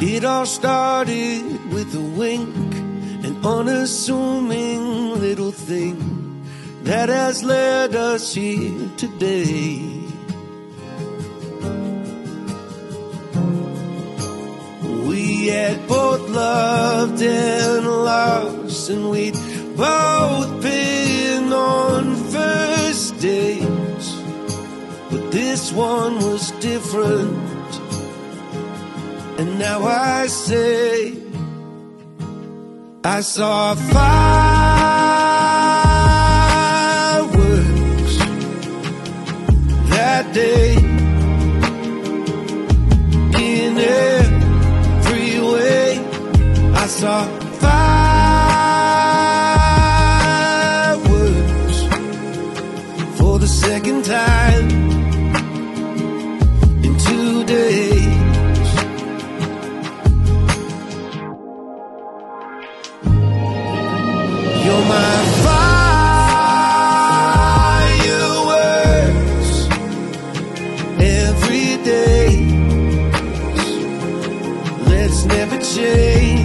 It all started with a wink, an unassuming little thing that has led us here today. We had both loved and lost, and we'd both been on first dates, but this one was different. And now I say, I saw fireworks that day in every way. I saw fireworks for the second time in 2 days. You're my fireworks every day. Let's never change.